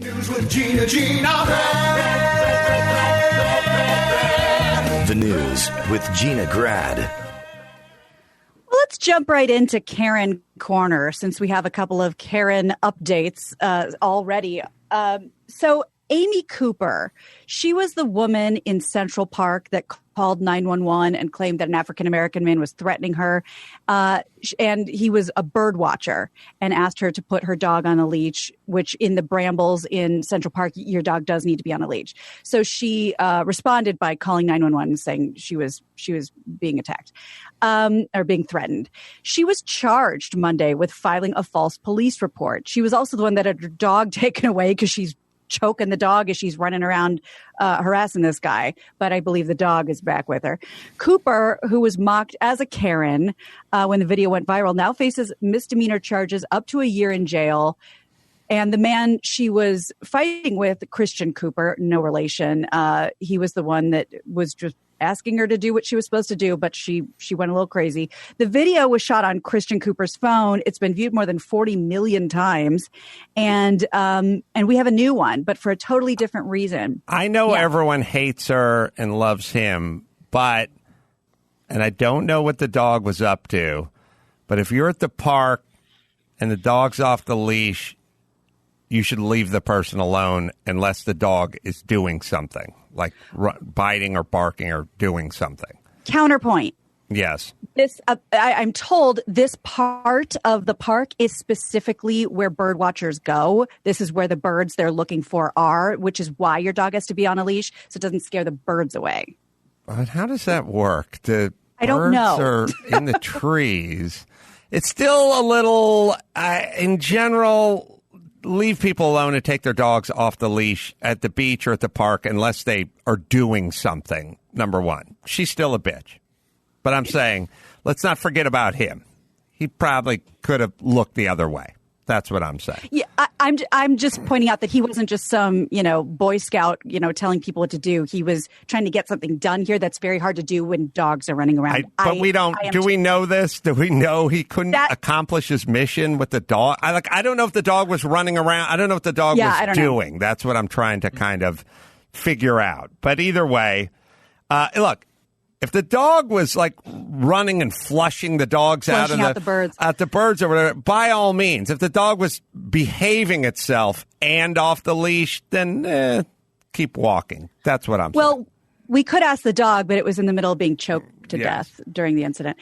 News with Gina. The news with Gina Grad. Well, let's jump right into Karen Corner since we have a couple of Karen updates already. So Amy Cooper, she was the woman in Central Park that called 911 and claimed that an African-American man was threatening her. And he was a bird watcher and asked her to put her dog on a leash, which in the brambles in Central Park, your dog does need to be on a leash. So she responded by calling 911 and saying she was being attacked or being threatened. She was charged Monday with filing a false police report. She was also the one that had her dog taken away because she's choking the dog as she's running around harassing this guy. But I believe the dog is back with her. Cooper, who was mocked as a Karen when the video went viral, now faces misdemeanor charges up to a year in jail. And the man she was fighting with, Christian Cooper, no relation, he was the one that was just asking her to do what she was supposed to do, but she went a little crazy. The video was shot on Christian Cooper's phone. It's been viewed more than 40 million times. And we have a new one, but for a totally different reason. I know everyone hates her and loves him, and I don't know what the dog was up to, but if you're at the park and the dog's off the leash, you should leave the person alone unless the dog is doing something, like biting or barking or doing something. Counterpoint. Yes. This I'm told this part of the park is specifically where bird watchers go. This is where the birds they're looking for are, which is why your dog has to be on a leash so it doesn't scare the birds away. But how does that work? The I don't know. Birds are in the trees. It's still a little, in general, leave people alone to take their dogs off the leash at the beach or at the park unless they are doing something, number one. She's still a bitch. But I'm saying, let's not forget about him. He probably could have looked the other way. That's what I'm saying. Yeah, I'm just pointing out that he wasn't just some, Boy Scout, telling people what to do. He was trying to get something done here that's very hard to do when dogs are running around. But we don't. Do we know this? Do we know he couldn't accomplish his mission with the dog? I don't know if the dog was running around. I don't know what the dog was doing. That's what I'm trying to kind of figure out. But either way, look. If the dog was like running and flushing the dogs out the birds or whatever, by all means, if the dog was behaving itself and off the leash, then keep walking. That's what I'm saying. Well, we could ask the dog, but it was in the middle of being choked to death during the incident.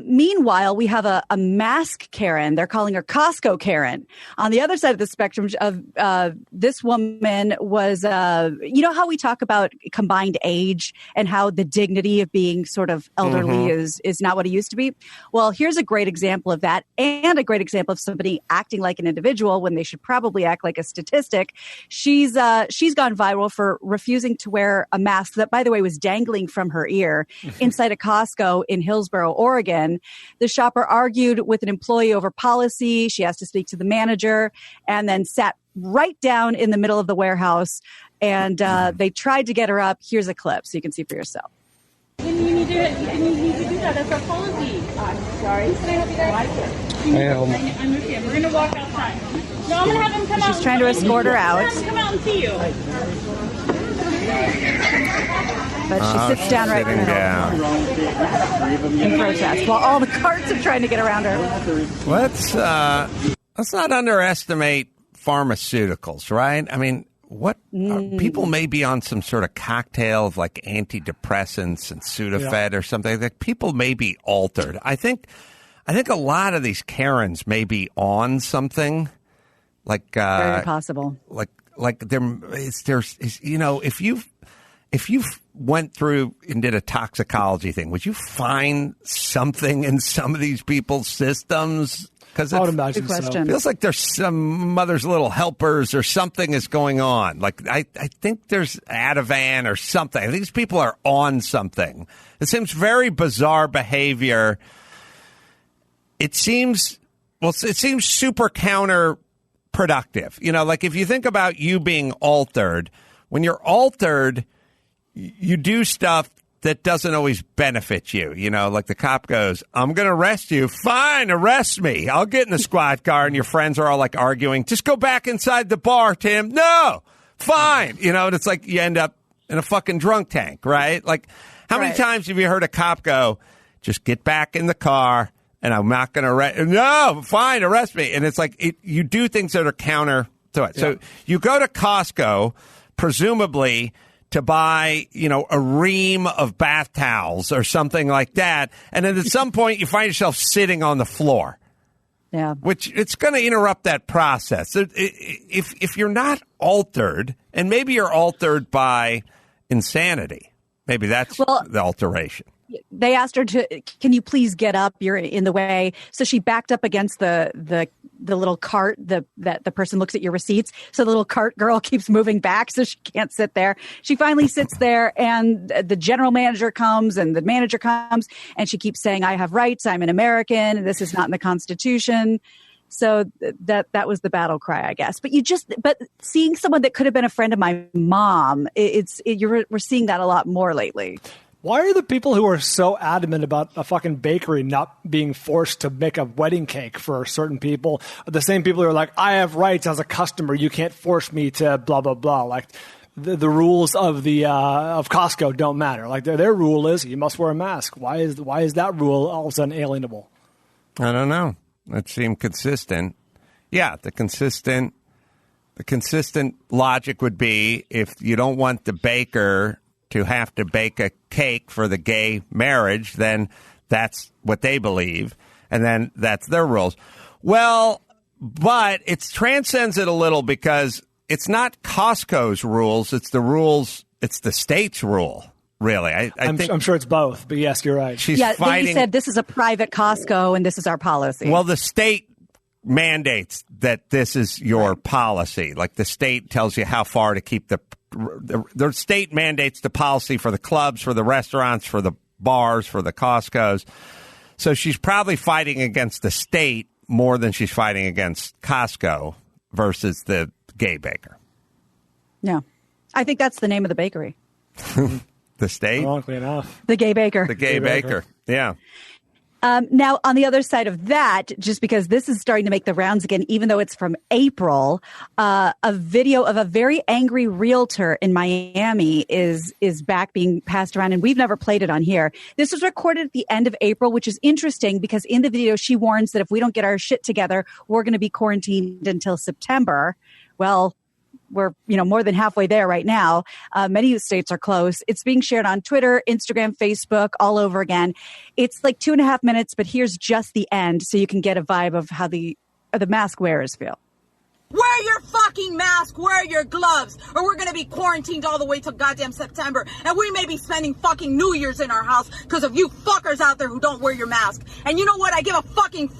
Meanwhile, we have a mask Karen. They're calling her Costco Karen. On the other side of the spectrum, of this woman was, how we talk about combined age and how the dignity of being sort of elderly is not what it used to be. Well, here's a great example of that, and a great example of somebody acting like an individual when they should probably act like a statistic. She's gone viral for refusing to wear a mask that, by the way, was dangling from her ear inside a Costco in Hillsboro, Oregon. The shopper argued with an employee over policy. She asked to speak to the manager and then sat right down in the middle of the warehouse. And they tried to get her up. Here's a clip so you can see for yourself. You need to do that. That's our policy. I'm sorry. I understand. We're going to walk outside. No, I'm going to have him come out. She's trying to escort her out. I'm going to come out and see you. But she sits down right now in protest while all the carts are trying to get around her. Let's not underestimate pharmaceuticals, right? I mean, people may be on some sort of cocktail of like antidepressants and Sudafed or something. Like people may be altered. I think a lot of these Karens may be on something like very possible. Like there's if you went through and did a toxicology thing, would you find something in some of these people's systems? Because I would imagine so. It feels like there's some mother's little helpers or something is going on. Like I think there's Ativan or something. I think these people are on something. It seems very bizarre behavior. It seems super counterproductive. Like if you think about you being altered, when you're altered, you do stuff that doesn't always benefit you. You know, like the cop goes, I'm going to arrest you. Fine, arrest me. I'll get in the squad car, and your friends are all like arguing. Just go back inside the bar, Tim. No, fine. You know, and it's like you end up in a fucking drunk tank, right? Like, how many times have you heard a cop go, just get back in the car, and I'm not going to arrest. No, fine, arrest me. And it's like you do things that are counter to it. Yeah. So you go to Costco, presumably to buy, you know, a ream of bath towels or something like that. And then at some point you find yourself sitting on the floor. Yeah. Which it's going to interrupt that process. If you're not altered, and maybe you're altered by insanity, maybe that's the alteration. They asked her can you please get up? You're in the way. So she backed up against the little cart that the person looks at your receipts. So the little cart girl keeps moving back so she can't sit there. She finally sits there, and the general manager comes and the manager comes, and she keeps saying, I have rights. I'm an American. And this is not in the Constitution. So that was the battle cry, I guess. But seeing someone that could have been a friend of my mom, we're seeing that a lot more lately. Why are the people who are so adamant about a fucking bakery not being forced to make a wedding cake for certain people the same people who are like, I have rights as a customer, you can't force me to blah, blah, blah. Like the rules of of Costco don't matter. Like their rule is you must wear a mask. Why is that rule all of a sudden alienable? I don't know. It seemed consistent. Yeah, the consistent logic would be if you don't want the baker to have to bake a cake for the gay marriage, then that's what they believe, and then that's their rules. Well, but it transcends it a little because it's not Costco's rules, it's the rules, it's the state's rule, really. I'm sure it's both, but yes, you're right. She's fighting. They said this is a private Costco and this is our policy. Well, the state mandates that this is your policy. Like the state tells you how far to keep the state mandates the policy for the clubs, for the restaurants, for the bars, for the Costcos. So she's probably fighting against the state more than she's fighting against Costco versus the gay baker. Yeah. I think that's the name of the bakery. The state? Ironically enough. The gay baker. The gay baker. Yeah. Now, on the other side of that, just because this is starting to make the rounds again, even though it's from April, a video of a very angry realtor in Miami is back being passed around, and we've never played it on here. This was recorded at the end of April, which is interesting because in the video, she warns that if we don't get our shit together, we're going to be quarantined until September. Well, we're, more than halfway there right now. Many states are close. It's being shared on Twitter, Instagram, Facebook, all over again. It's like 2.5 minutes, but here's just the end so you can get a vibe of how the mask wearers feel. Wear your fucking mask, wear your gloves, or we're gonna be quarantined all the way till goddamn September, and we may be spending fucking New Year's in our house because of you fuckers out there who don't wear your mask. And you know what? I give a fucking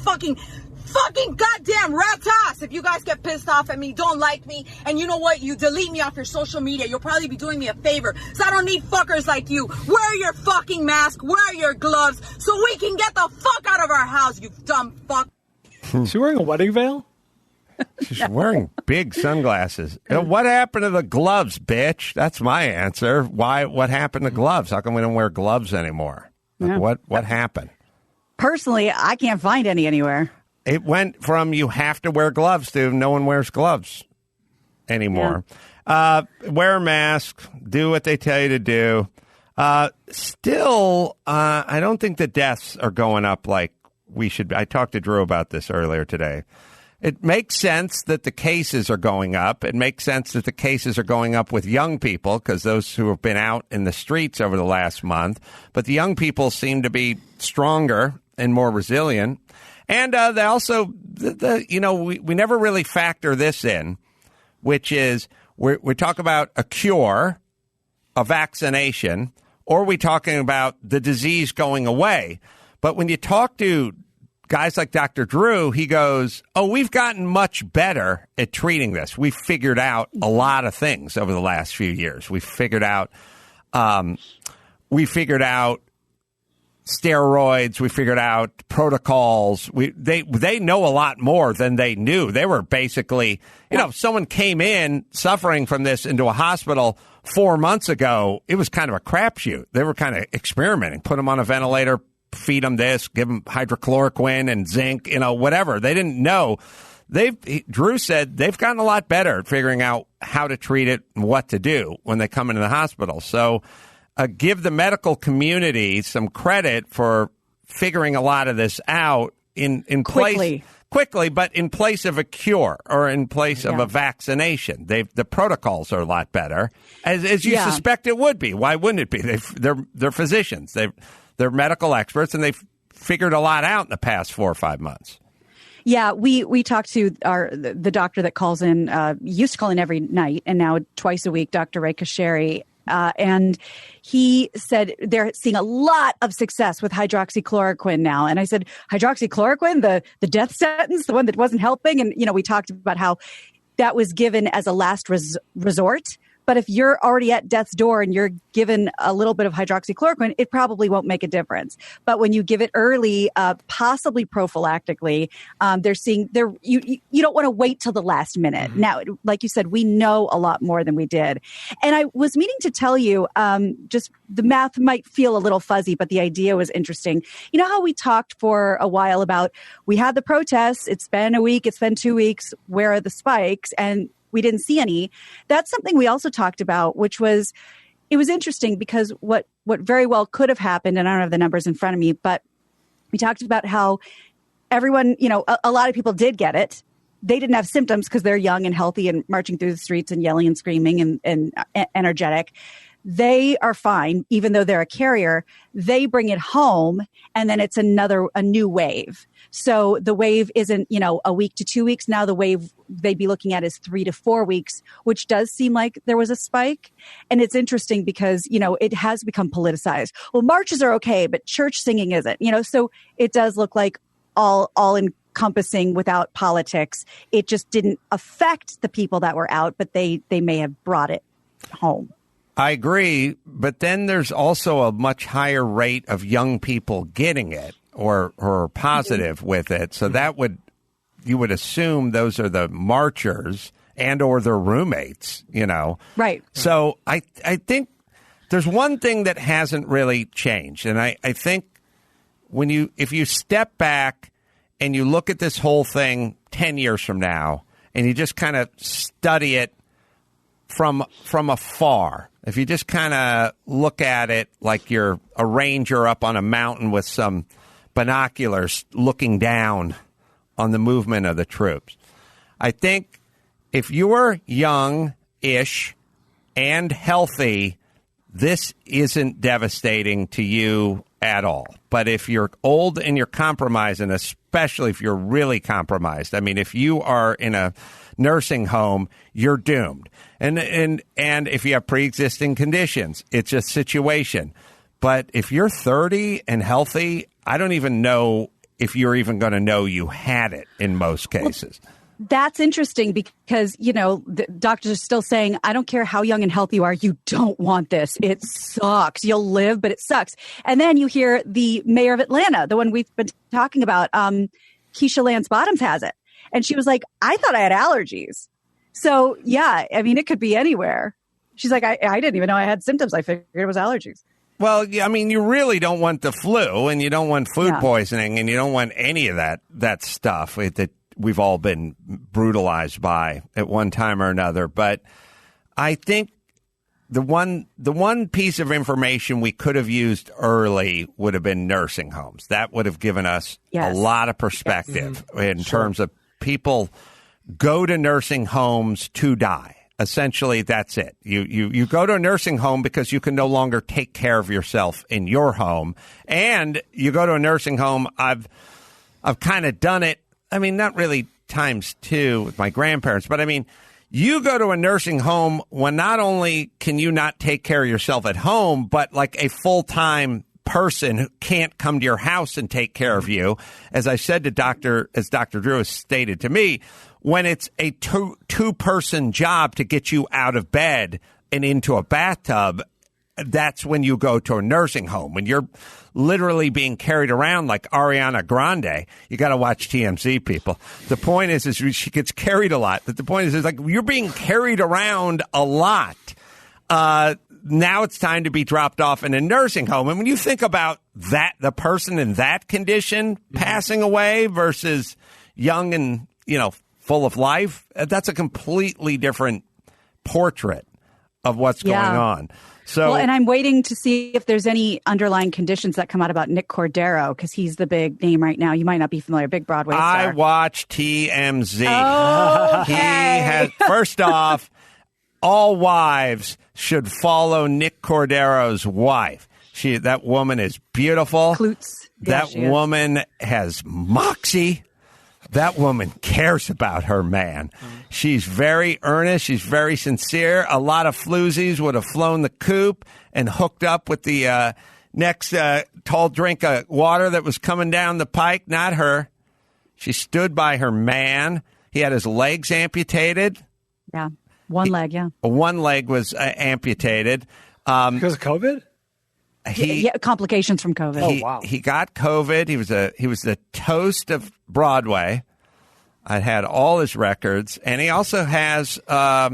goddamn rat's ass if you guys get pissed off at me, don't like me, and you know what? You delete me off your social media. You'll probably be doing me a favor, so I don't need fuckers like you. Wear your fucking mask, wear your gloves, so we can get the fuck out of our house, you dumb fuck. Is she wearing a wedding veil? She's wearing big sunglasses. What happened to the gloves, bitch? That's my answer. What happened to gloves? How come we don't wear gloves anymore? Like, what happened? Personally, I can't find any anywhere. It went from you have to wear gloves to no one wears gloves anymore. Yeah. Wear a mask. Do what they tell you to do. Still, I don't think the deaths are going up like we should. I talked to Drew about this earlier today. It makes sense that the cases are going up. It makes sense that the cases are going up with young people because those who have been out in the streets over the last month. But the young people seem to be stronger and more resilient. And they also, we never really factor this in, which is we talk about a cure, a vaccination, or we talking about the disease going away. But when you talk to guys like Dr. Drew, he goes, we've gotten much better at treating this. We've figured out a lot of things over the last few years. We figured out steroids. We figured out protocols. They know a lot more than they knew. They were basically, if someone came in suffering from this into a hospital 4 months ago, it was kind of a crapshoot. They were kind of experimenting, put them on a ventilator, feed them this, give them hydrochloroquine and zinc, whatever. They didn't know. Drew said they've gotten a lot better at figuring out how to treat it and what to do when they come into the hospital. So give the medical community some credit for figuring a lot of this out in place quickly, but in place of a cure or in place of a vaccination. The protocols are a lot better, as you suspect it would be. Why wouldn't it be? They're physicians. They're medical experts, and they've figured a lot out in the past 4 or 5 months. Yeah, we talked to the doctor that calls in, used to call in every night, and now twice a week, Dr. Ray Kasheri. And he said they're seeing a lot of success with hydroxychloroquine now. And I said, hydroxychloroquine, the death sentence, the one that wasn't helping? And, we talked about how that was given as a last resort. But if you're already at death's door and you're given a little bit of hydroxychloroquine, it probably won't make a difference. But when you give it early, possibly prophylactically, they're seeing you don't want to wait till the last minute. Mm-hmm. Now, like you said, we know a lot more than we did. And I was meaning to tell you, just the math might feel a little fuzzy, but the idea was interesting. You know how we talked for a while about we had the protests, it's been a week, it's been 2 weeks, where are the spikes? And we didn't see any. That's something we also talked about, which was, it was interesting because what very well could have happened, and I don't have the numbers in front of me, but we talked about how everyone, a lot of people did get it. They didn't have symptoms because they're young and healthy and marching through the streets and yelling and screaming and energetic. They are fine, even though they're a carrier. They bring it home, and then it's a new wave. So the wave isn't, a week to 2 weeks. Now the wave they'd be looking at is 3 to 4 weeks, which does seem like there was a spike. And it's interesting because, it has become politicized. Well, marches are okay, but church singing isn't, so it does look like all encompassing without politics. It just didn't affect the people that were out, but they may have brought it home. I agree, but then there's also a much higher rate of young people getting it or positive with it. So you would assume those are the marchers and or their roommates, Right. So I think there's one thing that hasn't really changed. And I think if you step back and you look at this whole thing 10 years from now and you just kind of study it from afar, if you just kind of look at it like you're a ranger up on a mountain with some binoculars looking down on the movement of the troops, I think if you're young-ish and healthy, this isn't devastating to you at all. But if you're old and you're compromised, and especially if you're really compromised, if you are in a nursing home, you're doomed. And if you have pre-existing conditions, it's a situation. But if you're 30 and healthy, I don't even know if you're even going to know you had it in most cases. Well, that's interesting because, the doctors are still saying, I don't care how young and healthy you are, you don't want this. It sucks. You'll live, but it sucks. And then you hear the mayor of Atlanta, the one we've been talking about, Keisha Lance Bottoms has it. And she was like, I thought I had allergies. So, yeah, it could be anywhere. She's like, I didn't even know I had symptoms. I figured it was allergies. Well, you really don't want the flu, and you don't want food poisoning, and you don't want any of that stuff that we've all been brutalized by at one time or another. But I think the one piece of information we could have used early would have been nursing homes. That would have given us a lot of perspective in terms of people go to nursing homes to die. Essentially, that's it. You go to a nursing home because you can no longer take care of yourself in your home. And you go to a nursing home, I've kind of done it. Not really times two with my grandparents, but you go to a nursing home when not only can you not take care of yourself at home, but like a full-time person who can't come to your house and take care of you. As I said to Dr. Drew has stated to me, when it's a two-person job to get you out of bed and into a bathtub, that's when you go to a nursing home. When you're literally being carried around like Ariana Grande, you got to watch TMZ, people. The point is she gets carried a lot. But the point is like you're being carried around a lot. Now it's time to be dropped off in a nursing home. And when you think about that, the person in that condition passing away versus young and, full of life, that's a completely different portrait of what's going on. So, and I'm waiting to see if there's any underlying conditions that come out about Nick Cordero, because he's the big name right now. You might not be familiar, big Broadway star. I watch TMZ. Oh, okay. He has, first off, all wives should follow Nick Cordero's wife. That woman is beautiful. Klutz. Yeah, that woman has moxie. That woman cares about her man. She's very earnest. She's very sincere. A lot of floozies would have flown the coop and hooked up with the next tall drink of water that was coming down the pike. Not her. She stood by her man. He had his legs amputated. Yeah. One leg was amputated. Because of COVID? Complications from COVID. Wow. He got COVID. He was the toast of Broadway. I had all his records, and he also has a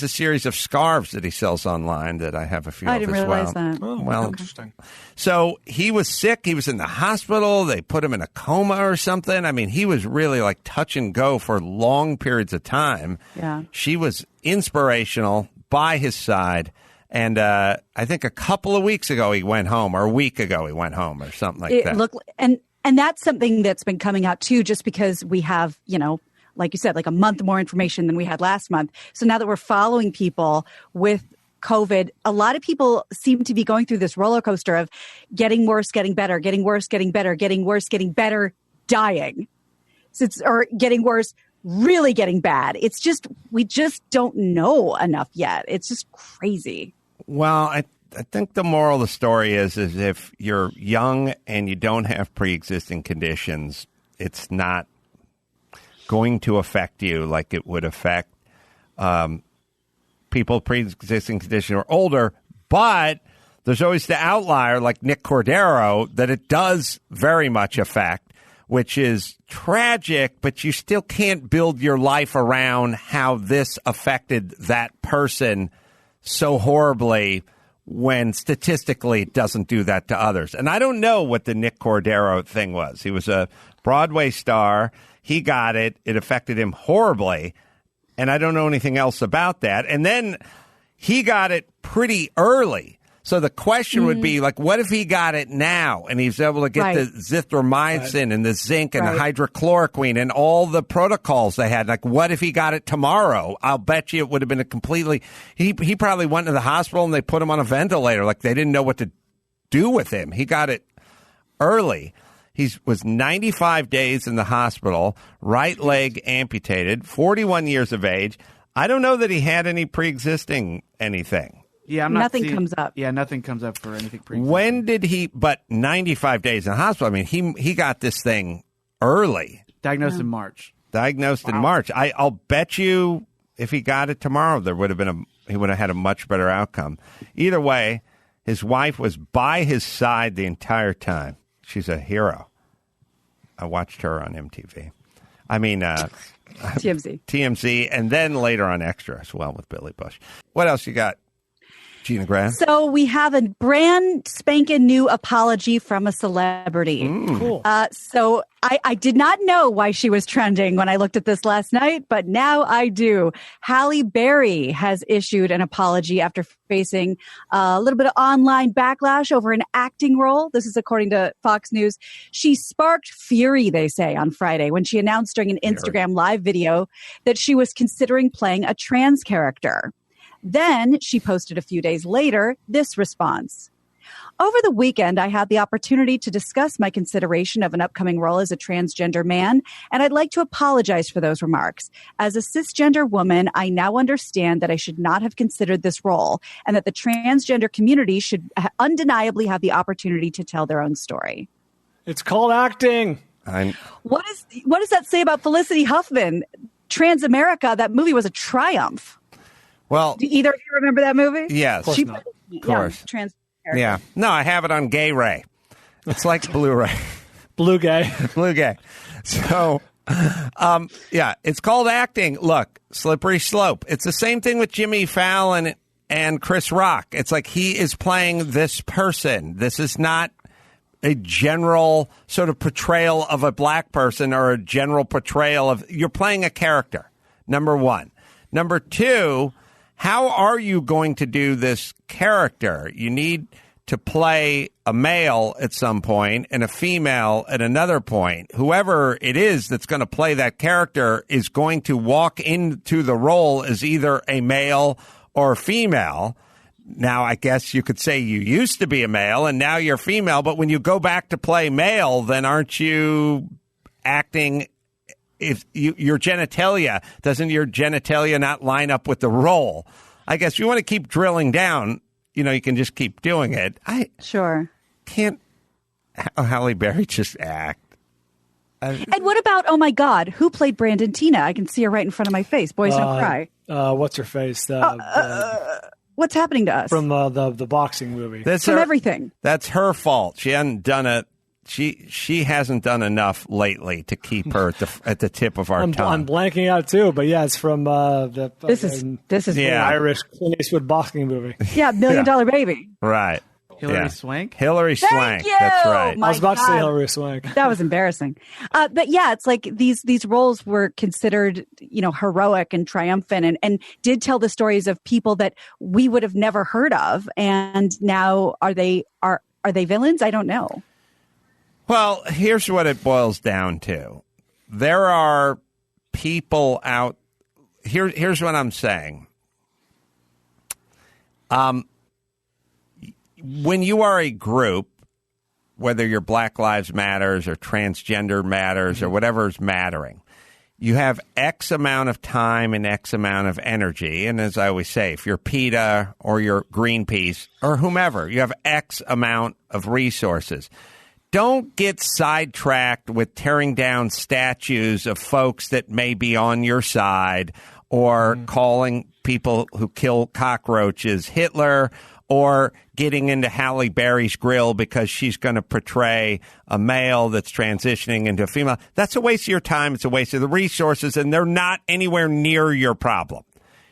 series of scarves that he sells online that I have a few of as well. I didn't realize that. Oh, well, interesting. So he was sick. He was in the hospital. They put him in a coma or something. I mean, he was really like touch and go for long periods of time. Yeah. She was inspirational by his side. And I think a couple of weeks ago he went home, or a week ago he went home, or something like that. And that's something that's been coming out too, just because we have, like you said, like a month more information than we had last month. So now that we're following people with COVID, a lot of people seem to be going through this roller coaster of getting worse, getting better, getting worse, getting better, getting worse, getting better, dying. Or getting worse, really getting bad. It's just, we just don't know enough yet. It's just crazy. Well, I think the moral of the story is if you're young and you don't have pre-existing conditions, it's not going to affect you like it would affect people with pre-existing condition or older. But there's always the outlier like Nick Cordero that it does very much affect, which is tragic, but you still can't build your life around how this affected that person so horribly when statistically it doesn't do that to others. And I don't know what the Nick Cordero thing was. He was a Broadway star. He got it. It affected him horribly. And I don't know anything else about that. And then he got it pretty early. So the question would be, like, what if he got it now and he's able to get the zithromycin and the zinc and the hydrochloroquine and all the protocols they had? Like, what if he got it tomorrow? I'll bet you it would have been a completely – he probably went to the hospital and they put him on a ventilator. Like, they didn't know what to do with him. He got it early. He was 95 days in the hospital, right leg amputated, 41 years of age. I don't know that he had any pre-existing anything. Yeah, nothing comes up. Yeah, nothing comes up for anything pre-existing. When did he? But 95 days in the hospital. I mean, he got this thing early. Diagnosed in March. In March. I'll bet you if he got it tomorrow, he would have had a much better outcome. Either way, his wife was by his side the entire time. She's a hero. I watched her on MTV. I mean, TMZ, and then later on Extra as well with Billy Bush. What else you got, Gina Grant? So we have a brand spanking new apology from a celebrity. Cool. So I did not know why she was trending when I looked at this last night, but now I do. Halle Berry has issued an apology after facing a little bit of online backlash over an acting role. This is according to Fox News. She sparked fury, they say, on Friday when she announced during an Instagram live video that she was considering playing a trans character. Then she posted a few days later this response. Over the weekend, I had the opportunity to discuss my consideration of an upcoming role as a transgender man, and I'd like to apologize for those remarks. As a cisgender woman, I now understand that I should not have considered this role and that the transgender community should undeniably have the opportunity to tell their own story. It's called acting. What does that say about Felicity Huffman? Transamerica, that movie was a triumph. Well, do either of you remember that movie? Yes. course. Trans. Yeah. No, I have it on Gay Ray. It's like Blu-ray. Blue gay. Blue gay. So, yeah, it's called acting. Look, slippery slope. It's the same thing with Jimmy Fallon and Chris Rock. It's like he is playing this person. This is not a general sort of portrayal of a black person or a general portrayal of, you're playing a character, number one. Number two, how are you going to do this character? You need to play a male at some point and a female at another point. Whoever it is that's going to play that character is going to walk into the role as either a male or female. Now, I guess you could say you used to be a male and now you're female, but when you go back to play male, then aren't you acting, if your genitalia, doesn't your genitalia not line up with the role? I guess you want to keep drilling down, you can just keep doing it. Sure. Can't Halle Berry just act? And what about, oh my God, who played Brandon Tina? I can see her right in front of my face. Boys Don't Cry. What's her face? What's happening to us? From the boxing movie. From everything. That's her fault. She hadn't done it. She hasn't done enough lately to keep her at the tip of our tongue. I'm blanking out too, but yeah, it's from this is the Irish Clint Eastwood boxing movie. Yeah, $1 Million Baby. Right. Hilary Swank? Hilary Swank. You! That's right. I was about to say Hilary Swank. That was embarrassing. But yeah, it's like these roles were considered, heroic and triumphant and did tell the stories of people that we would have never heard of. And now are they villains? I don't know. Well, here's what it boils down to. There are people out here. Here's what I'm saying. When you are a group, whether you're Black Lives Matters or Transgender Matters or whatever's mattering, you have X amount of time and X amount of energy. And as I always say, if you're PETA or you're Greenpeace or whomever, you have X amount of resources. Don't get sidetracked with tearing down statues of folks that may be on your side or calling people who kill cockroaches Hitler or getting into Halle Berry's grill because she's going to portray a male that's transitioning into a female. That's a waste of your time. It's a waste of the resources, and they're not anywhere near your problem.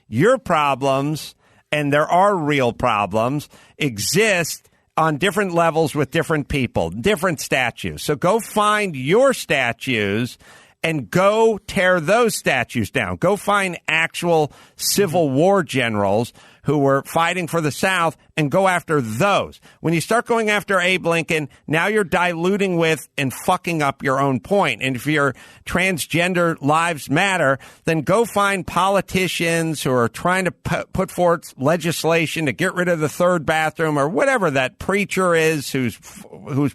Your problems, and there are real problems, exist on different levels with different people, different statues. So go find your statues and go tear those statues down. Go find actual Civil War generals who were fighting for the South and go after those. When you start going after Abe Lincoln, now you're diluting with and fucking up your own point. And if your transgender lives matter, then go find politicians who are trying to put forth legislation to get rid of the third bathroom or whatever that preacher is who's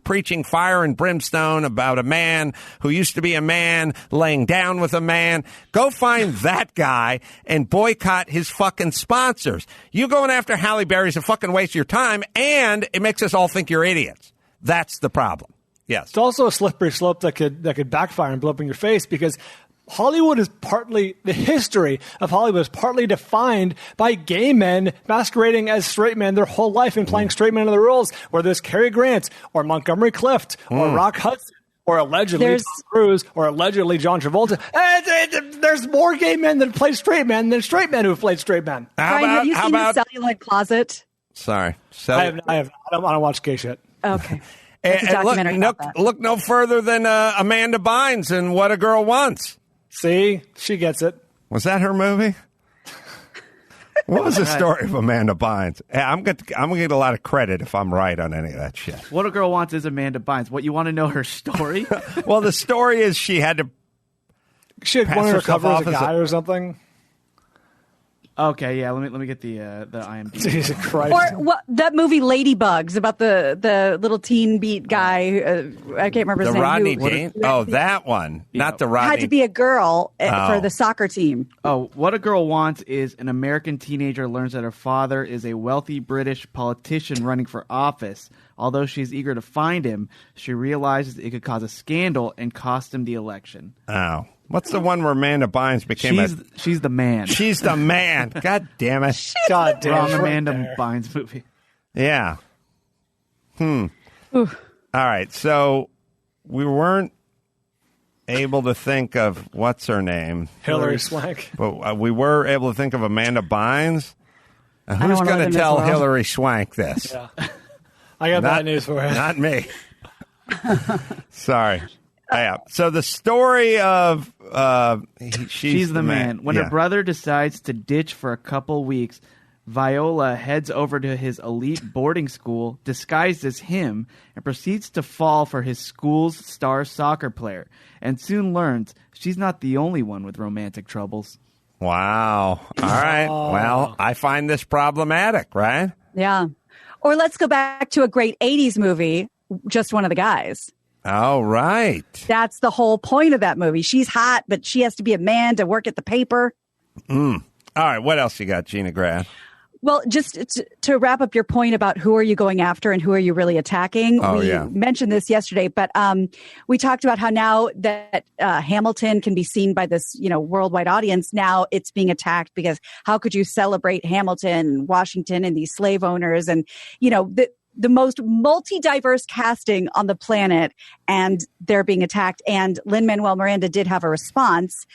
preaching fire and brimstone about a man who used to be a man laying down with a man. Go find that guy and boycott his fucking sponsors. You going after Halle Berry is a fucking waste of your time, and it makes us all think you're idiots. That's the problem. Yes. It's also a slippery slope that could backfire and blow up in your face because the history of Hollywood is partly defined by gay men masquerading as straight men their whole life and playing straight men in the roles, whether it's Cary Grant or Montgomery Clift or Rock Hudson. Or allegedly Tom Cruise, or allegedly John Travolta. There's more gay men that play straight men than straight men who've played straight men. Have you seen The Celluloid Closet? Sorry. I don't watch gay shit. Okay. It's a documentary look no further than Amanda Bynes and What a Girl Wants. See? She gets it. Was that her movie? What was the story of Amanda Bynes? I'm going to get a lot of credit if I'm right on any of that shit. What a Girl Wants is Amanda Bynes. What, you want to know her story? Well, the story is she had one of her cover as a guy or something. Okay, yeah. Let me get the IMDb. Jesus Christ! Or that movie Ladybugs about the little teen beat guy. I can't remember his name. Rodney James. Oh, that one, not the Rodney. Had to be a girl for the soccer team. Oh, What a Girl Wants is an American teenager learns that her father is a wealthy British politician running for office. Although she's eager to find him, she realizes it could cause a scandal and cost him the election. Oh. What's the one where Amanda Bynes became She's the man. She's the man. God damn it. God damn it. Wrong Amanda Bynes movie. Yeah. All right. So we weren't able to think of what's her name, Hillary Swank, but we were able to think of Amanda Bynes. Who's going to tell Hillary Swank this? Yeah. I got bad news for you. Not me. Sorry. Yeah. So the story of she's the man. When her brother decides to ditch for a couple weeks, Viola heads over to his elite boarding school disguised as him and proceeds to fall for his school's star soccer player, and soon learns she's not the only one with romantic troubles. Wow. All right. Well, I find this problematic, right? Yeah. Or let's go back to a great 80s movie, Just One of the Guys. Oh, right. That's the whole point of that movie. She's hot, but she has to be a man to work at the paper. All right. What else you got, Gina Grad? Well, just to wrap up your point about who are you going after and who are you really attacking, we mentioned this yesterday, but we talked about how now that Hamilton can be seen by this, worldwide audience, now it's being attacked because how could you celebrate Hamilton, Washington, and these slave owners and, the most multi-diverse casting on the planet, and they're being attacked. And Lin-Manuel Miranda did have a response.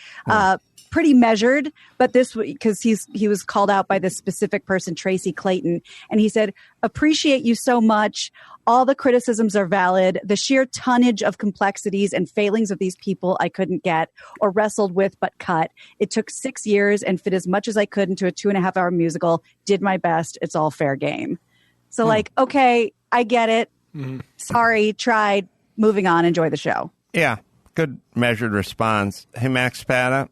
Pretty measured, but this because he was called out by this specific person, Tracy Clayton, and he said, "Appreciate you so much. All the criticisms are valid. The sheer tonnage of complexities and failings of these people I couldn't get or wrestled with but cut. It took 6 years and fit as much as I could into a 2.5-hour musical. Did my best. It's all fair game." So okay, I get it. Sorry, tried. Moving on. Enjoy the show. Yeah, good measured response. Hey, Max Pata.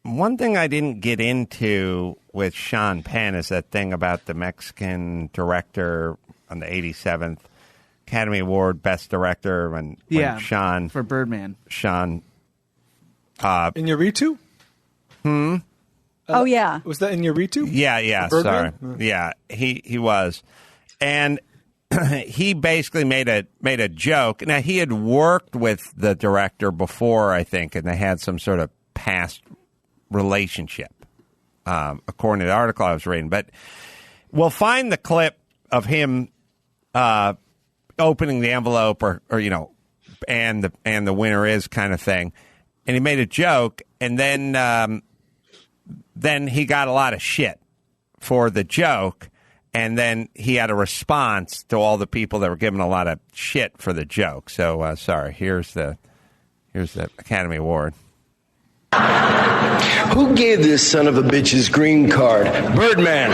One thing I didn't get into with Sean Penn is that thing about the Mexican director on the 87th Academy Award Best Director when Sean... for Birdman. Sean... Iñárritu? Oh, yeah. Was that Iñárritu? Yeah, sorry. Yeah, he was. And he basically made a joke. Now, he had worked with the director before, I think, and they had some sort of past relationship, according to the article I was reading. But we'll find the clip of him opening the envelope or and the winner is kind of thing. And he made a joke, and then he got a lot of shit for the joke, and then he had a response to all the people that were giving a lot of shit for the joke. So sorry, here's the Academy Award. Who gave this son of a bitch's green card? Birdman.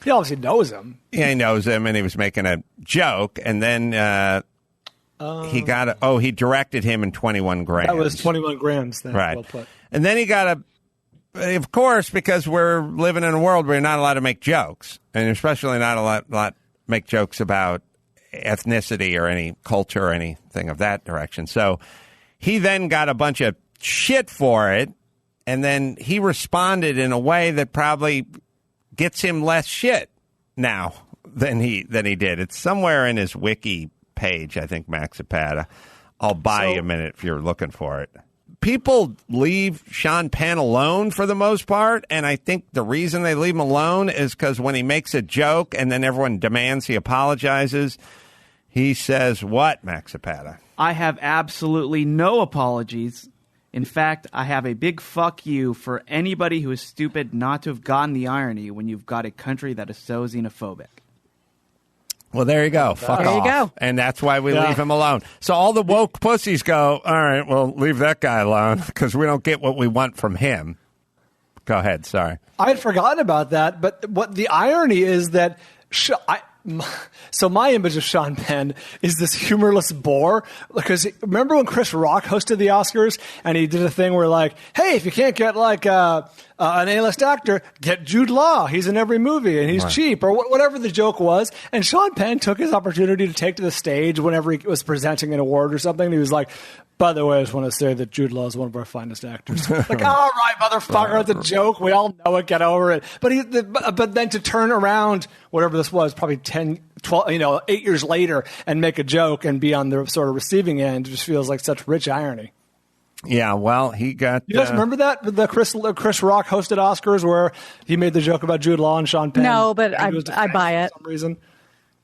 He obviously knows him. Yeah, he knows him, and he was making a joke, and then he got he directed him in 21 Grams. That was 21 Grams. Then. Right. Well put. And then he got of course, because we're living in a world where you're not allowed to make jokes, and especially not allowed make jokes about ethnicity or any culture or anything of that direction. So he then got a bunch of shit for it, and then he responded in a way that probably gets him less shit now than he did. It's somewhere in his wiki page, I think, Max Zapata. I'll buy you a minute if you're looking for it. People leave Sean Penn alone for the most part, and I think the reason they leave him alone is because when he makes a joke and then everyone demands he apologizes, he says, what, Max Zapata? I have absolutely no apologies. In fact, I have a big fuck you for anybody who is stupid not to have gotten the irony when you've got a country that is so xenophobic. Well, there you go. Fuck there off. You go. And that's why we leave him alone. So all the woke pussies go, all right, well, leave that guy alone because we don't get what we want from him. Go ahead. Sorry. I had forgotten about that, but what the irony is that so my image of Sean Penn is this humorless bore. Because remember when Chris Rock hosted the Oscars and he did a thing where hey, if you can't get an A-list actor, get Jude Law. He's in every movie and he's cheap or whatever the joke was. And Sean Penn took his opportunity to take to the stage whenever he was presenting an award or something. And he was like, by the way, I just want to say that Jude Law is one of our finest actors. All right, motherfucker, it's a joke. We all know it. Get over it. But then to turn around, whatever this was, probably 10, 12, 8 years later, and make a joke and be on the sort of receiving end, just feels like such rich irony. Yeah, well, he got... You guys remember that? The Chris Rock hosted Oscars where he made the joke about Jude Law and Sean Penn? No, but I buy it. For some reason.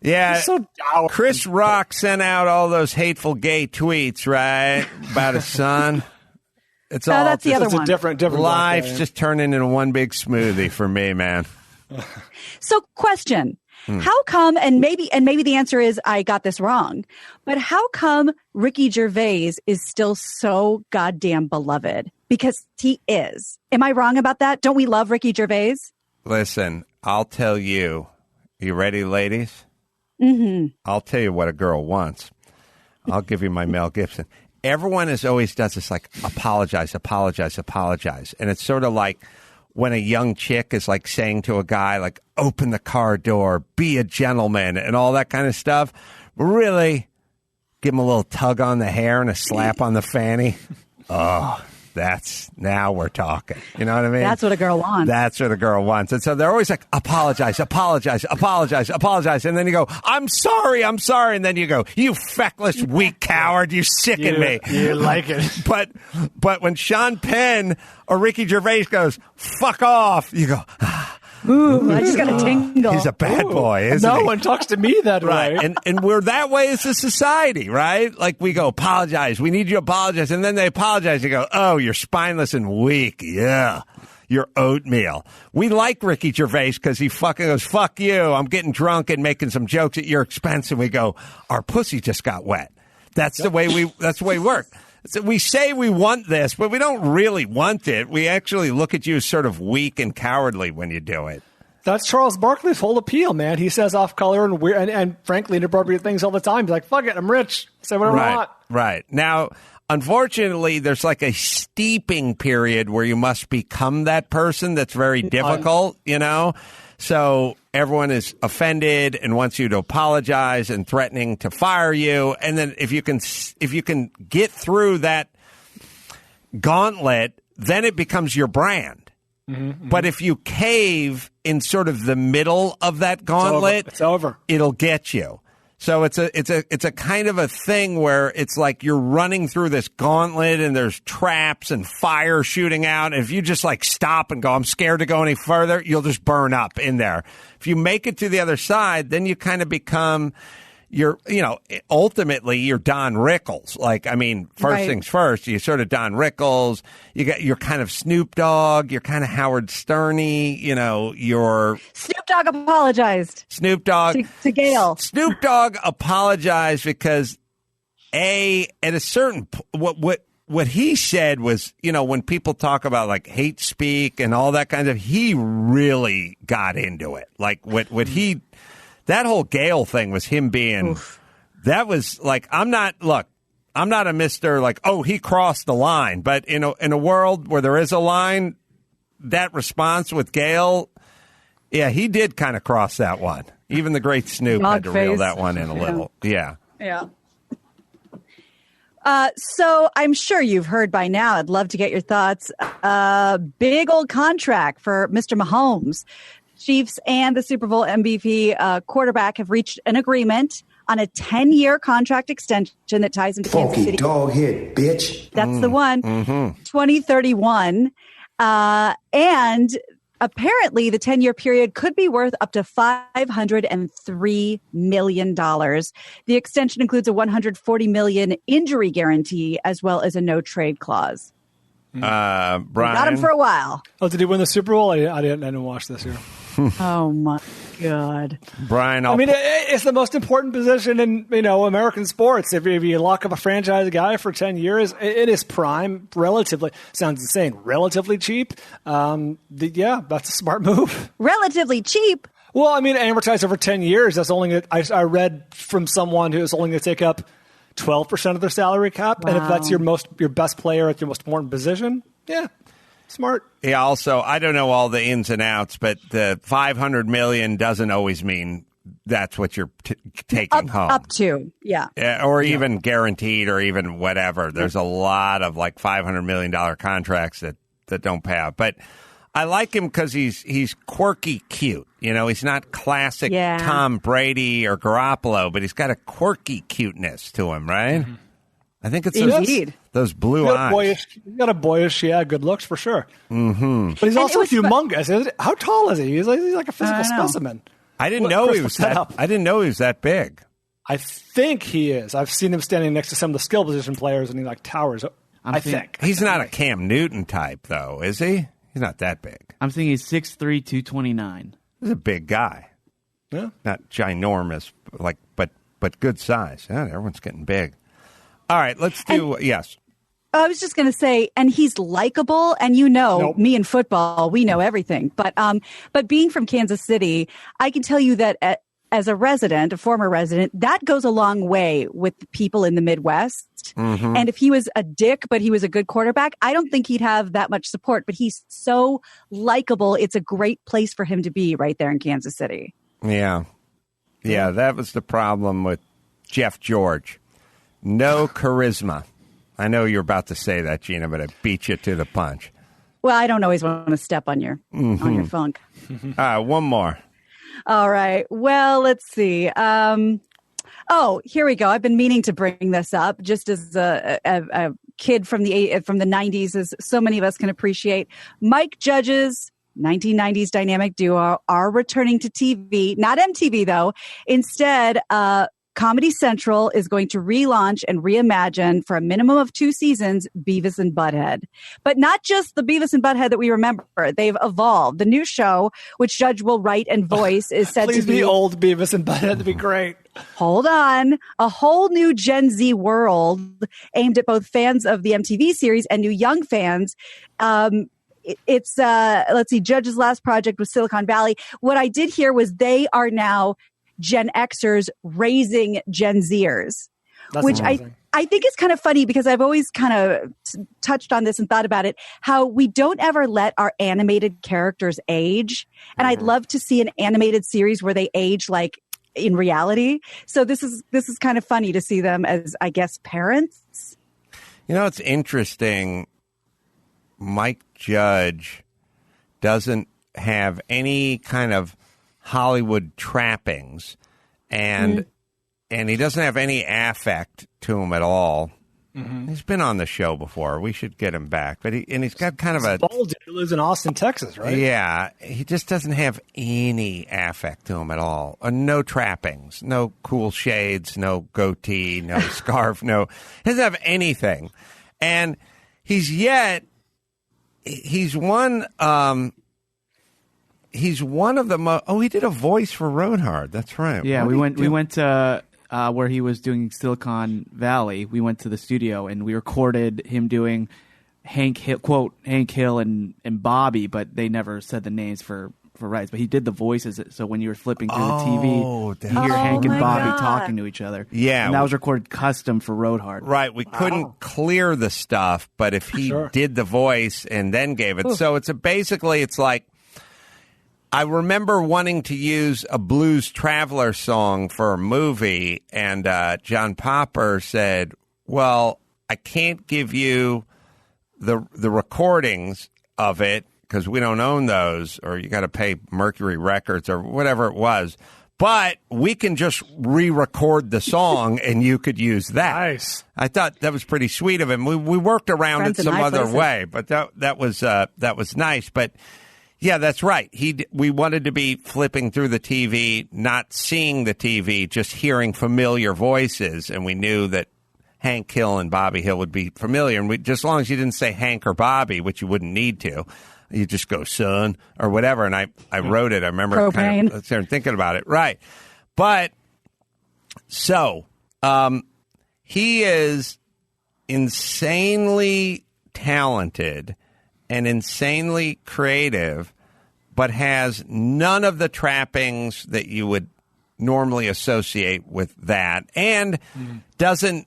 Yeah, so dour. Chris Rock sent out all those hateful gay tweets, right, about his son. It's all that's the other it's one. A different life's just turning into one big smoothie for me, man. So, question: how come? And maybe the answer is I got this wrong, but how come Ricky Gervais is still so goddamn beloved? Because he is. Am I wrong about that? Don't we love Ricky Gervais? Listen, I'll tell you. You ready, ladies? Mm-hmm. I'll tell you what a girl wants. I'll give you my Mel Gibson. Everyone always does this, like, apologize. And it's sort of like when a young chick is, like, saying to a guy, like, open the car door, be a gentleman, and all that kind of stuff. But really, give him a little tug on the hair and a slap on the fanny. Oh, now we're talking. You know what I mean? That's what a girl wants. That's what a girl wants. And so they're always like, apologize. And then you go, I'm sorry. And then you go, you feckless, weak coward. You sicken me. You like it. But when Sean Penn or Ricky Gervais goes, fuck off, you go, ooh, I just got a tingle. He's a bad boy, isn't he? No one talks to me that right. way. And we're that way as a society, right? Like we go, apologize. We need you to apologize. And then they apologize. You go, oh, you're spineless and weak. Yeah. You're oatmeal. We like Ricky Gervais because he fucking goes, fuck you. I'm getting drunk and making some jokes at your expense. And we go, our pussy just got wet. That's the way we work. So we say we want this, but we don't really want it. We actually look at you as sort of weak and cowardly when you do it. That's Charles Barkley's whole appeal, man. He says off-color and weird and frankly inappropriate things all the time. He's like, fuck it, I'm rich. Say whatever I want. Right. Now, unfortunately, there's like a steeping period where you must become that person that's very difficult, you know? So everyone is offended and wants you to apologize and threatening to fire you. And then if you can get through that gauntlet, then it becomes your brand. Mm-hmm. But if you cave in sort of the middle of that gauntlet, it's over. It'll get you. So it's a kind of a thing where it's like you're running through this gauntlet and there's traps and fire shooting out. And if you just like stop and go, I'm scared to go any further, you'll just burn up in there. If you make it to the other side, then you kind of become ultimately you're Don Rickles. Like, I mean, first things first, you're sort of Don Rickles. You're kind of Snoop Dogg. You're kind of Howard Stern-y. You're Snoop Dogg apologized. Snoop Dogg to Gayle. Snoop Dogg apologized because at a certain what he said was, when people talk about like hate speak and all that kind of, he really got into it. Like what he. That whole Gayle thing was him being, oof. That was like, I'm not a Mr. like, oh, he crossed the line. But in a world where there is a line, that response with Gayle, yeah, he did kind of cross that one. Even the great Snoop had to reel that one in a little. Yeah. Yeah. So I'm sure you've heard by now. I'd love to get your thoughts. Big old contract for Mr. Mahomes. Chiefs and the Super Bowl MVP quarterback have reached an agreement on a 10-year contract extension that ties into Kansas City. Dog head, bitch. That's the one. Mm-hmm. 2031. And apparently the 10-year period could be worth up to $503 million. The extension includes a $140 million injury guarantee as well as a no-trade clause. Brian. Got him for a while. Oh, did he win the Super Bowl? I didn't watch this year. Oh my God, Brian! It's the most important position in American sports. If you lock up a franchise guy for 10 years, it is prime. Relatively sounds insane. Relatively cheap. Yeah, that's a smart move. Relatively cheap. Well, amortized over 10 years. That's only I read from someone who is only going to take up 12% of their salary cap, and if that's your best player at your most important position, yeah. Smart. Yeah, also, I don't know all the ins and outs, but the $500 million doesn't always mean that's what you're taking home. Up to, yeah. Or even guaranteed or even whatever. There's a lot of like $500 million contracts that don't pay out. But I like him because he's quirky cute. He's not classic Tom Brady or Garoppolo, but he's got a quirky cuteness to him, right? Mm-hmm. I think it's those blue eyes. He's got a boyish, good looks for sure. Mm-hmm. But he's also humongous. How tall is he? He's like a physical specimen. I didn't know he was that big. I think he is. I've seen him standing next to some of the skill position players, and he towers. I think he's not a Cam Newton type, though, is he? He's not that big. I'm thinking he's 6'3", 229. He's a big guy. Yeah, not ginormous, but good size. Yeah, everyone's getting big. All right, let's do yes. I was just going to say, and he's likable, and me in football, we know everything. But being from Kansas City, I can tell you that as a former resident, that goes a long way with people in the Midwest. Mm-hmm. And if he was a dick, but he was a good quarterback, I don't think he'd have that much support. But he's so likable. It's a great place for him to be right there in Kansas City. Yeah. Yeah, that was the problem with Jeff George. No charisma. I know you're about to say that, Gina, but I beat you to the punch. Well, I don't always want to step on your funk. One more. All right. Well, let's see. Here we go. I've been meaning to bring this up just as a kid from the 90s, as so many of us can appreciate. Mike Judge's 1990s dynamic duo are returning to TV, not MTV though. Instead, Comedy Central is going to relaunch and reimagine for a minimum of 2 seasons Beavis and Butthead. But not just the Beavis and Butthead that we remember. They've evolved. The new show, which Judge will write and voice, is said to be old Beavis and Butthead. That'd be great. Hold on. A whole new Gen Z world aimed at both fans of the MTV series and new young fans. It's let's see, Judge's last project was Silicon Valley. What I did hear was they are now Gen Xers raising Gen Zers, which amazing. I think is kind of funny because I've always kind of touched on this and thought about it, how we don't ever let our animated characters age. And I'd love to see an animated series where they age like in reality. So this is kind of funny to see them as, I guess, parents. It's interesting. Mike Judge doesn't have any kind of Hollywood trappings, and he doesn't have any affect to him at all. Mm-hmm. He's been on the show before. We should get him back, but he's got kind of a bald dude who lives in Austin, Texas, right? Yeah, he just doesn't have any affect to him at all. No trappings, no cool shades, no goatee, no scarf, he doesn't have anything, and he's one. He's one of the most. Oh, he did a voice for Road Hard. That's right. Yeah, we went to where he was doing Silicon Valley. We went to the studio and we recorded him doing Hank Hill and Bobby, but they never said the names for rights. But he did the voices, so when you were flipping through the TV, you hear Hank and Bobby talking to each other. Yeah, and that was recorded custom for Road Hard. Right. We couldn't clear the stuff, but if he did the voice and then gave it, so it's like. I remember wanting to use a Blues Traveler song for a movie, and John Popper said, well, I can't give you the recordings of it because we don't own those, or you got to pay Mercury Records or whatever it was. But we can just re-record the song, and you could use that. Nice. I thought that was pretty sweet of him. We worked around it some other way, but that was nice. But yeah, that's right. We wanted to be flipping through the TV, not seeing the TV, just hearing familiar voices, and we knew that Hank Hill and Bobby Hill would be familiar. And just as long as you didn't say Hank or Bobby, which you wouldn't need to, you just go son or whatever. And I wrote it. I remember kind of thinking about it. Right. But so he is insanely talented and insanely creative, but has none of the trappings that you would normally associate with that, and doesn't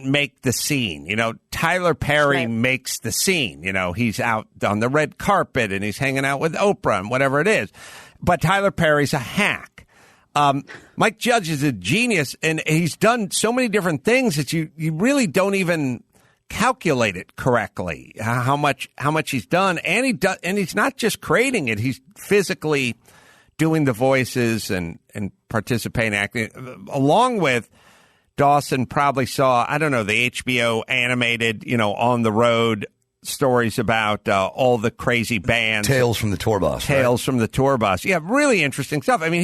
make the scene. Tyler Perry makes the scene. He's out on the red carpet and he's hanging out with Oprah and whatever it is. But Tyler Perry's a hack. Mike Judge is a genius, and he's done so many different things that you really don't even calculate it correctly how much he's done, and he's not just creating it, he's physically doing the voices and participating, acting, along with Dawson probably saw, I don't know, the HBO animated, On the Road stories about all the crazy bands. Tales from the Tour Bus. Tales from the Tour Bus. Yeah, really interesting stuff. I mean,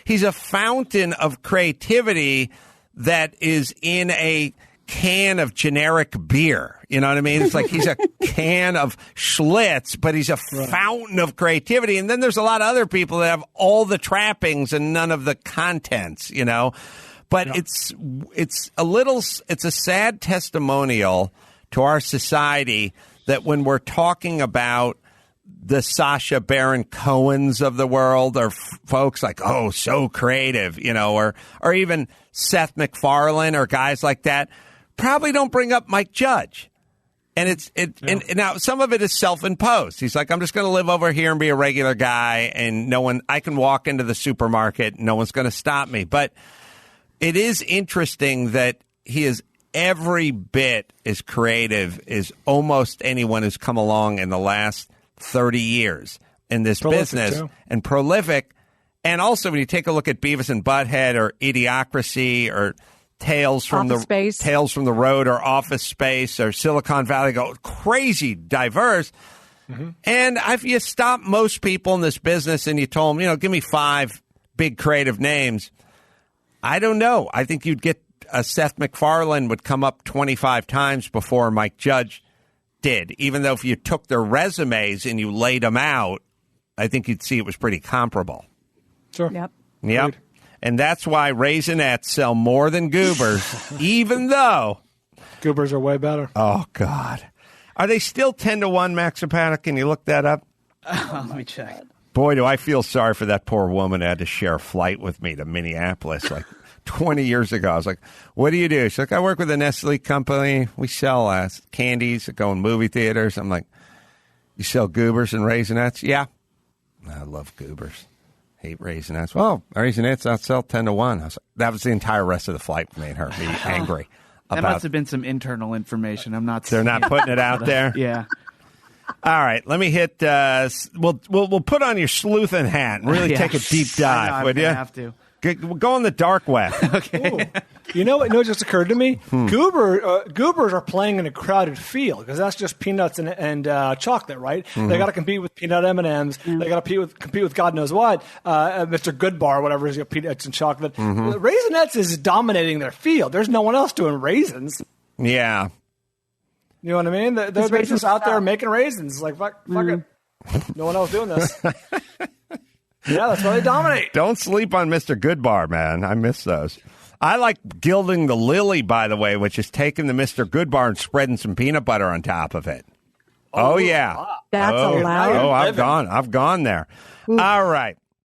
he's a fountain of creativity that is in a can of generic beer. You know what I mean? It's like he's a can of Schlitz, but he's a fountain of creativity. And then there's a lot of other people that have all the trappings and none of the contents, But it's a sad testimonial to our society that when we're talking about the Sacha Baron Cohens of the world, or folks like, oh, so creative, or even Seth MacFarlane or guys like that, probably don't bring up Mike Judge. And and now some of it is self-imposed. He's like, I'm just going to live over here and be a regular guy, and I can walk into the supermarket, no one's going to stop me. But it is interesting that he is every bit as creative as almost anyone who's come along in the last 30 years in this business, and prolific. And also, when you take a look at Beavis and Butthead or Idiocracy or Tales from the Road or Office Space or Silicon Valley, go crazy diverse. Mm-hmm. And if you stop most people in this business and you told them, give me 5 big creative names, I don't know. I think you'd get Seth MacFarlane would come up 25 times before Mike Judge did. Even though if you took their resumes and you laid them out, I think you'd see it was pretty comparable. Sure. Yep. And that's why Raisinets sell more than Goobers, even though Goobers are way better. Oh, God. Are they still 10-1, Max Zapatic? Can you look that up? Let me check. Boy, do I feel sorry for that poor woman who had to share a flight with me to Minneapolis like 20 years ago. I was like, what do you do? She's like, I work with a Nestle company. We sell candies that go in movie theaters. I'm like, you sell Goobers and Raisinets? Yeah. I love Goobers. Hate Raisinets. Well, Raisinets outsell 10-1. I was like, that was the entire rest of the flight made her be angry. That must have been some internal information. I'm not. They're not putting it out there? Yeah. All right, let me hit. We'll put on your sleuthing hat and really take a deep dive, would you? Have to. Go on the dark web. Okay. Ooh. You know what just occurred to me? Goobers are playing in a crowded field because that's just peanuts and chocolate, right? Mm-hmm. They got to compete with peanut M&Ms. Mm-hmm. They got to compete with God knows what, Mr. Goodbar, whatever is peanuts and chocolate. Mm-hmm. Raisinets is dominating their field. There's no one else doing raisins. Yeah. You know what I mean? They're just out there making raisins. Like, fuck it. No one else doing this. Yeah, that's why they dominate. Don't sleep on Mr. Goodbar, man. I miss those. I like Gilding the Lily, by the way, which is taking the Mr. Goodbar and spreading some peanut butter on top of it. Oh yeah. That's allowed. Oh, I've gone there. Ooh. All right.